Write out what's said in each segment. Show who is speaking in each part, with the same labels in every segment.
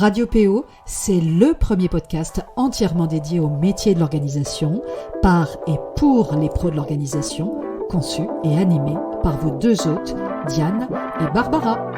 Speaker 1: Radio PO, c'est le premier podcast entièrement dédié au métier de l'organisation, par et pour les pros de l'organisation, conçu et animé par vos deux hôtes, Diane et Barbara.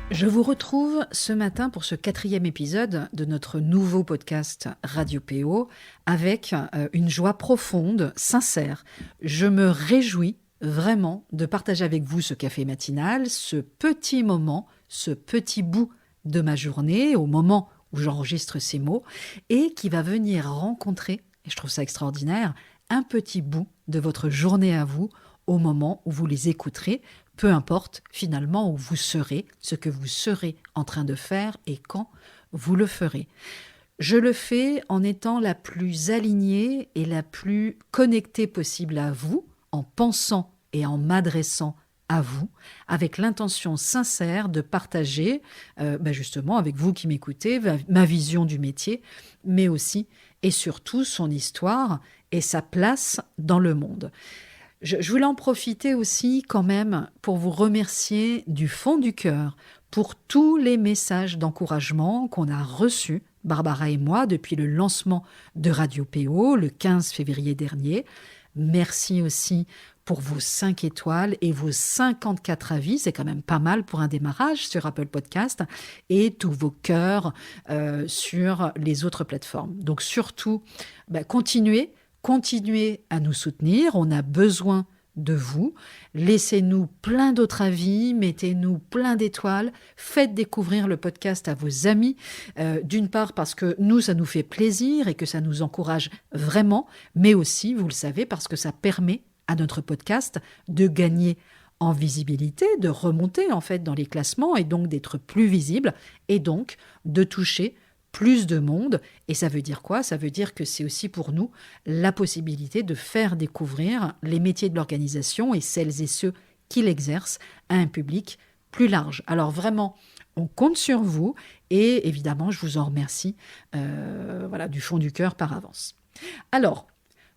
Speaker 1: Je vous retrouve ce matin pour ce 4e épisode de notre nouveau podcast Radio PO avec une joie profonde, sincère. Je me réjouis vraiment de partager avec vous ce café matinal, ce petit moment, ce petit bout de ma journée au moment où j'enregistre ces mots et qui va venir rencontrer, et je trouve ça extraordinaire, un petit bout de votre journée à vous au moment où vous les écouterez, peu importe finalement où vous serez, ce que vous serez en train de faire et quand vous le ferez. Je le fais en étant la plus alignée et la plus connectée possible à vous, en pensant et en m'adressant à vous, avec l'intention sincère de partager, justement avec vous qui m'écoutez, ma vision du métier, mais aussi et surtout son histoire et sa place dans le monde. Je voulais en profiter aussi quand même pour vous remercier du fond du cœur pour tous les messages d'encouragement qu'on a reçus, Barbara et moi, depuis le lancement de Radio PO le 15 février dernier. Merci aussi pour vos 5 étoiles et vos 54 avis, c'est quand même pas mal pour un démarrage sur Apple Podcast, et tous vos cœurs sur les autres plateformes. Donc surtout, continuez à nous soutenir, on a besoin de vous. Laissez-nous plein d'autres avis, mettez-nous plein d'étoiles, faites découvrir le podcast à vos amis, d'une part parce que nous, ça nous fait plaisir et que ça nous encourage vraiment, mais aussi, vous le savez, parce que ça permet à notre podcast de gagner en visibilité, de remonter en fait dans les classements et donc d'être plus visible et donc de toucher plus de monde. Et ça veut dire quoi ? Ça veut dire que c'est aussi pour nous la possibilité de faire découvrir les métiers de l'organisation et celles et ceux qui l'exercent à un public plus large. Alors vraiment, on compte sur vous et évidemment, je vous en remercie du fond du cœur par avance. Alors,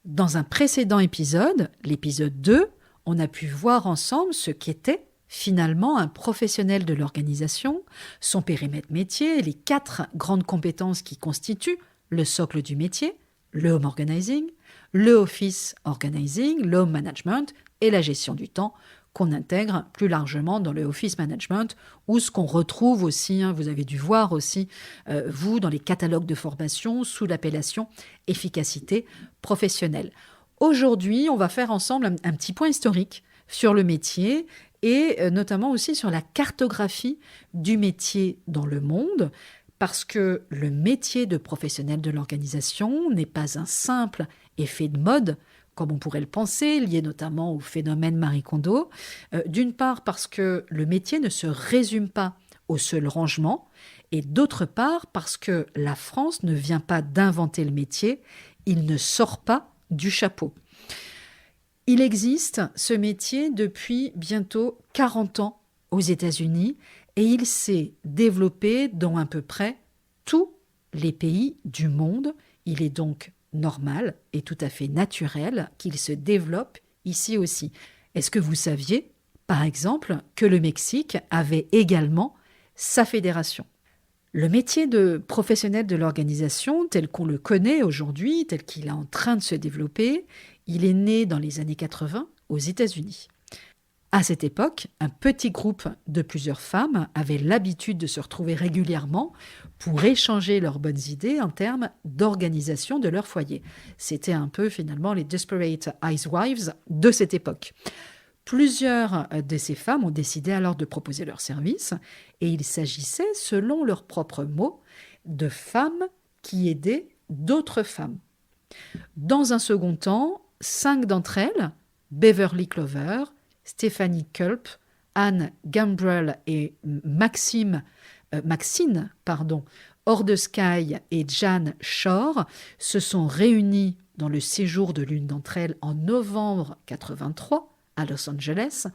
Speaker 1: dans un précédent épisode, l'épisode 2, on a pu voir ensemble ce qu'était finalement un professionnel de l'organisation, son périmètre métier, les 4 grandes compétences qui constituent le socle du métier, le home organizing, le office organizing, le home management et la gestion du temps qu'on intègre plus largement dans le office management ou ce qu'on retrouve aussi, vous avez dû voir aussi, vous, dans les catalogues de formation sous l'appellation efficacité professionnelle. Aujourd'hui, on va faire ensemble un petit point historique sur le métier et notamment aussi sur la cartographie du métier dans le monde, parce que le métier de professionnel de l'organisation n'est pas un simple effet de mode, comme on pourrait le penser, lié notamment au phénomène Marie Kondo. D'une part parce que le métier ne se résume pas au seul rangement, et d'autre part parce que la France ne vient pas d'inventer le métier, il ne sort pas du chapeau. Il existe ce métier depuis bientôt 40 ans aux États-Unis et il s'est développé dans à peu près tous les pays du monde. Il est donc normal et tout à fait naturel qu'il se développe ici aussi. Est-ce que vous saviez, par exemple, que le Mexique avait également sa fédération ? Le métier de professionnel de l'organisation, tel qu'on le connaît aujourd'hui, tel qu'il est en train de se développer, il est né dans les années 80 aux États-Unis. À cette époque, un petit groupe de plusieurs femmes avait l'habitude de se retrouver régulièrement pour échanger leurs bonnes idées en termes d'organisation de leur foyer. C'était un peu finalement les Desperate Housewives de cette époque. Plusieurs de ces femmes ont décidé alors de proposer leurs services et il s'agissait, selon leurs propres mots, de femmes qui aidaient d'autres femmes. Dans un second temps, 5 d'entre elles, Beverly Clover, Stephanie Culp, Anne Gambrell et Maxine Ordesky et Jan Shore, se sont réunies dans le séjour de l'une d'entre elles en novembre 1983 à Los Angeles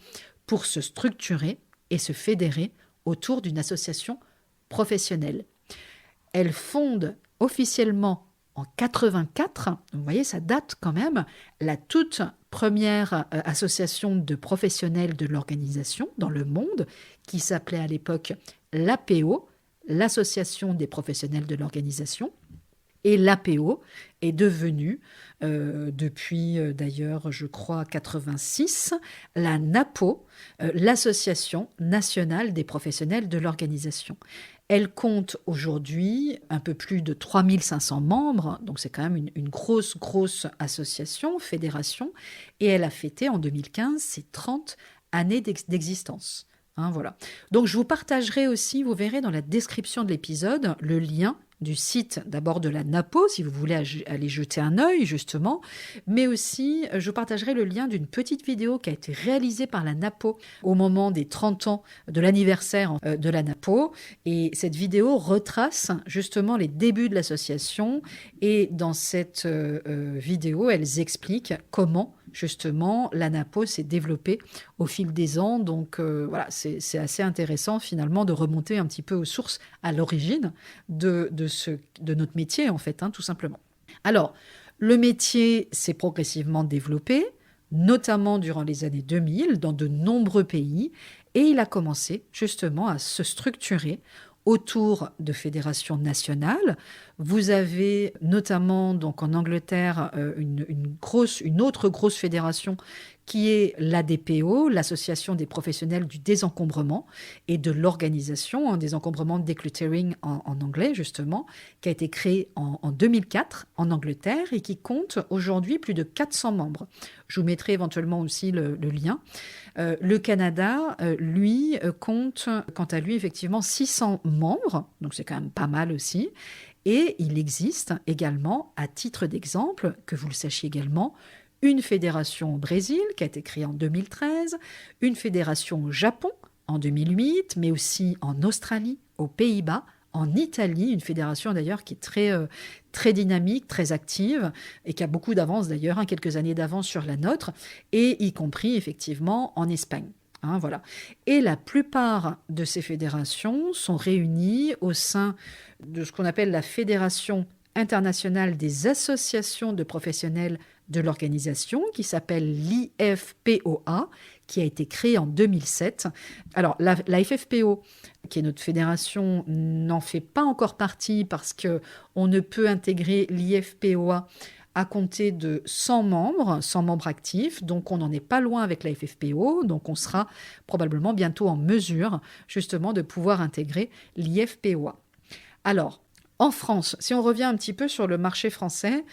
Speaker 1: pour se structurer et se fédérer autour d'une association professionnelle. Elle fonde officiellement en 84, vous voyez, ça date quand même, la toute première association de professionnels de l'organisation dans le monde, qui s'appelait à l'époque l'APO, l'Association des professionnels de l'organisation. Et l'APO est devenue, depuis d'ailleurs, je crois, 86, la NAPO, l'Association nationale des professionnels de l'organisation. Elle compte aujourd'hui un peu plus de 3500 membres, donc c'est quand même une grosse, grosse association, fédération, et elle a fêté en 2015 ses 30 années d'existence. Hein, voilà. Donc je vous partagerai aussi, vous verrez dans la description de l'épisode, le lien du site d'abord de la NAPO, si vous voulez aller jeter un œil justement, mais aussi je partagerai le lien d'une petite vidéo qui a été réalisée par la NAPO au moment des 30 ans de l'anniversaire de la NAPO, et cette vidéo retrace justement les débuts de l'association, et dans cette vidéo, elles expliquent comment justement la NAPO s'est développée au fil des ans. Donc voilà, c'est assez intéressant finalement de remonter un petit peu aux sources, à l'origine de notre métier en fait, hein, tout simplement. Alors, le métier s'est progressivement développé, notamment durant les années 2000 dans de nombreux pays, et il a commencé justement à se structurer autour de fédérations nationales. Vous avez notamment donc en Angleterre une autre grosse fédération qui est l'ADPO, l'Association des professionnels du désencombrement et de l'organisation, un désencombrement, decluttering en anglais justement, qui a été créée en 2004 en Angleterre et qui compte aujourd'hui plus de 400 membres. Je vous mettrai éventuellement aussi le lien. Le Canada, lui, compte quant à lui effectivement 600 membres, donc c'est quand même pas mal aussi. Et il existe également, à titre d'exemple, que vous le sachiez également, une fédération au Brésil qui a été créée en 2013, une fédération au Japon en 2008, mais aussi en Australie, aux Pays-Bas, en Italie, une fédération d'ailleurs qui est très dynamique, très active et qui a beaucoup d'avance d'ailleurs, hein, quelques années d'avance sur la nôtre, et y compris effectivement en Espagne. Hein, voilà. Et la plupart de ces fédérations sont réunies au sein de ce qu'on appelle la Fédération internationale des associations de professionnels de l'organisation, qui s'appelle l'IFPOA, qui a été créée en 2007. Alors, la FFPO, qui est notre fédération, n'en fait pas encore partie parce qu'on ne peut intégrer l'IFPOA à compter de 100 membres actifs, donc on n'en est pas loin avec la FFPO, donc on sera probablement bientôt en mesure justement de pouvoir intégrer l'IFPOA. Alors, en France, si on revient un petit peu sur le marché français,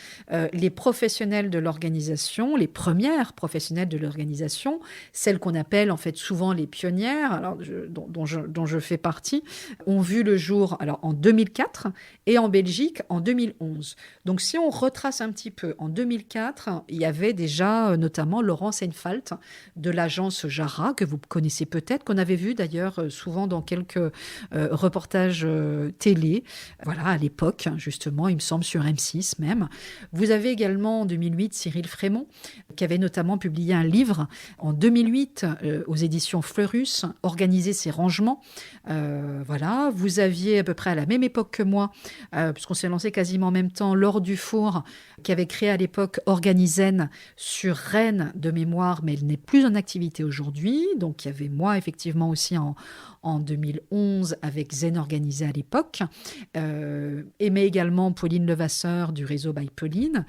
Speaker 1: les professionnels de l'organisation, les premières professionnelles de l'organisation, celles qu'on appelle en fait souvent les pionnières, alors dont je fais partie, ont vu le jour alors en 2004 et en Belgique en 2011. Donc si on retrace un petit peu, en 2004, il y avait déjà notamment Laurent Seinfeld de l'agence Jara, que vous connaissez peut-être, qu'on avait vu d'ailleurs souvent dans quelques reportages télé. Voilà, à l'époque, justement, il me semble sur M6 même. Vous avez également en 2008 Cyril Frémont, qui avait notamment publié un livre en 2008 aux éditions Fleurus, Organiser ses rangements. Voilà, vous aviez à peu près à la même époque que moi, puisqu'on s'est lancé quasiment en même temps, Laure Dufour, qui avait créé à l'époque Organizen sur Rennes de mémoire, mais elle n'est plus en activité aujourd'hui. Donc il y avait moi effectivement aussi en 2011 avec Zen Organisé à l'époque, mais également Pauline Levasseur du réseau By Pauline,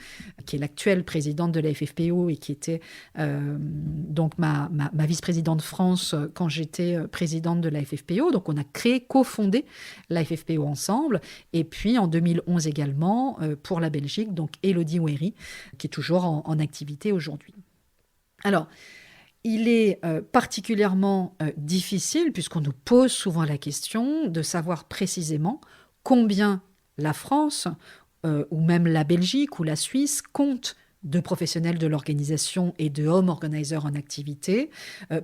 Speaker 1: qui est l'actuelle présidente de la FFPO et qui était donc ma vice-présidente France quand j'étais présidente de la FFPO. Donc on a cofondé la FFPO ensemble. Et puis en 2011 également pour la Belgique, donc Élodie Ouéry, qui est toujours en activité aujourd'hui. Alors, il est particulièrement difficile, puisqu'on nous pose souvent la question de savoir précisément combien la France, ou même la Belgique ou la Suisse, compte de professionnels de l'organisation et de home organizers en activité,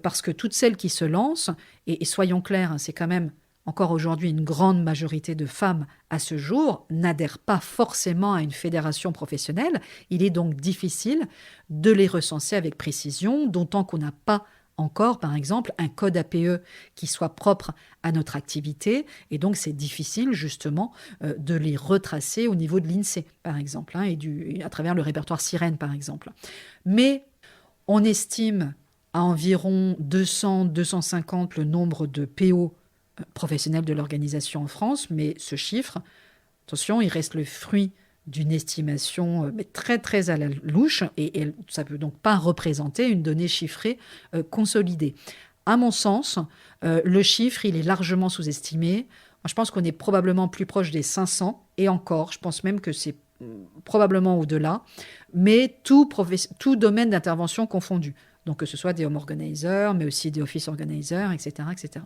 Speaker 1: parce que toutes celles qui se lancent, et soyons clairs, hein, c'est quand même encore aujourd'hui une grande majorité de femmes à ce jour, n'adhèrent pas forcément à une fédération professionnelle. Il est donc difficile de les recenser avec précision, d'autant qu'on n'a pas encore, par exemple, un code APE qui soit propre à notre activité. Et donc, c'est difficile, justement, de les retracer au niveau de l'INSEE, par exemple, et à travers le répertoire Sirène, par exemple. Mais on estime à environ 200-250 le nombre de PO professionnels de l'organisation en France, mais ce chiffre, attention, il reste le fruit d'une estimation mais très très à la louche et ça ne peut donc pas représenter une donnée chiffrée consolidée. À mon sens, le chiffre, il est largement sous-estimé. Moi, je pense qu'on est probablement plus proche des 500 et encore, je pense même que c'est probablement au-delà, mais tout domaine d'intervention confondu. Donc que ce soit des home organizers, mais aussi des office organizers, etc., etc.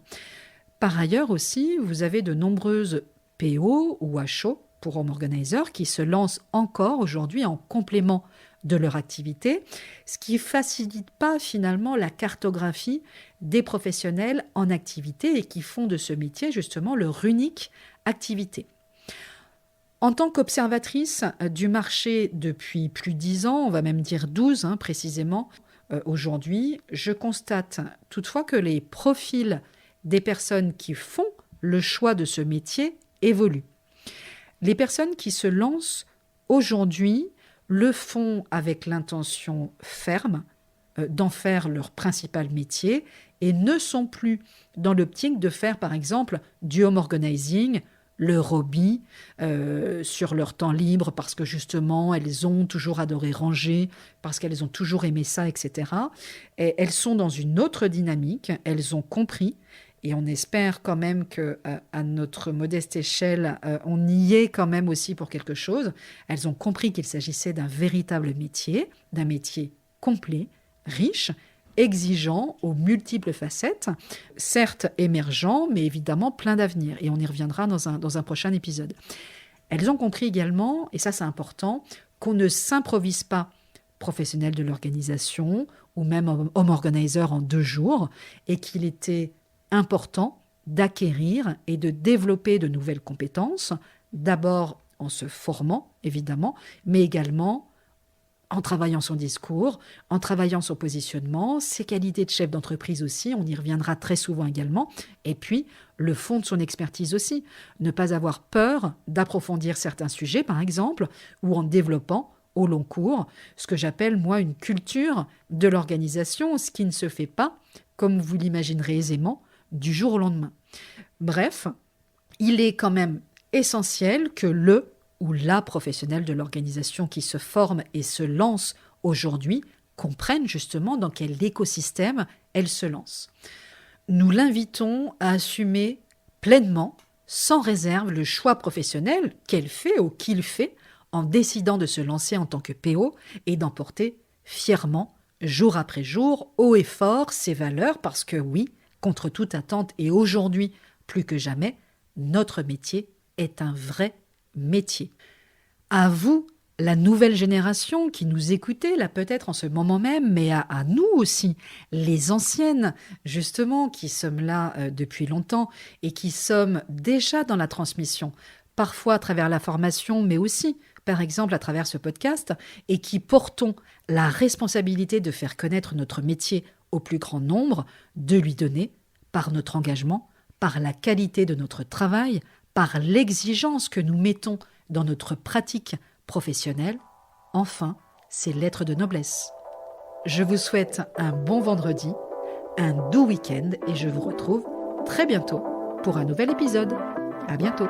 Speaker 1: Par ailleurs aussi, vous avez de nombreuses PO ou HO pour home organizers qui se lancent encore aujourd'hui en complément de leur activité, ce qui ne facilite pas finalement la cartographie des professionnels en activité et qui font de ce métier justement leur unique activité. En tant qu'observatrice du marché depuis plus de 10 ans, on va même dire 12 précisément, aujourd'hui, je constate toutefois que les profils des personnes qui font le choix de ce métier évoluent. Les personnes qui se lancent aujourd'hui le font avec l'intention ferme d'en faire leur principal métier et ne sont plus dans l'optique de faire par exemple du home organizing, leur hobby, sur leur temps libre parce que justement elles ont toujours adoré ranger, parce qu'elles ont toujours aimé ça, etc. Et elles sont dans une autre dynamique, elles ont compris. Et on espère quand même qu'à notre modeste échelle, on y est quand même aussi pour quelque chose. Elles ont compris qu'il s'agissait d'un véritable métier, d'un métier complet, riche, exigeant, aux multiples facettes, certes émergent, mais évidemment plein d'avenir. Et on y reviendra dans un prochain épisode. Elles ont compris également, et ça c'est important, qu'on ne s'improvise pas professionnel de l'organisation ou même home organizer en 2 jours, et qu'il était important d'acquérir et de développer de nouvelles compétences, d'abord en se formant, évidemment, mais également en travaillant son discours, en travaillant son positionnement, ses qualités de chef d'entreprise aussi, on y reviendra très souvent également, et puis le fond de son expertise aussi. Ne pas avoir peur d'approfondir certains sujets, par exemple, ou en développant au long cours, ce que j'appelle, moi, une culture de l'organisation, ce qui ne se fait pas, comme vous l'imaginerez aisément, du jour au lendemain. Bref, il est quand même essentiel que le ou la professionnelle de l'organisation qui se forme et se lance aujourd'hui comprenne justement dans quel écosystème elle se lance. Nous l'invitons à assumer pleinement, sans réserve, le choix professionnel qu'elle fait ou qu'il fait en décidant de se lancer en tant que PO et d'emporter fièrement, jour après jour, haut et fort, ses valeurs parce que oui, contre toute attente et aujourd'hui plus que jamais, notre métier est un vrai métier. À vous, la nouvelle génération qui nous écoutez, là peut-être en ce moment même, mais à nous aussi, les anciennes, justement, qui sommes là depuis longtemps et qui sommes déjà dans la transmission, parfois à travers la formation, mais aussi, par exemple, à travers ce podcast, et qui portons la responsabilité de faire connaître notre métier au plus grand nombre, de lui donner, par notre engagement, par la qualité de notre travail, par l'exigence que nous mettons dans notre pratique professionnelle, enfin, ces lettres de noblesse. Je vous souhaite un bon vendredi, un doux week-end et je vous retrouve très bientôt pour un nouvel épisode. À bientôt.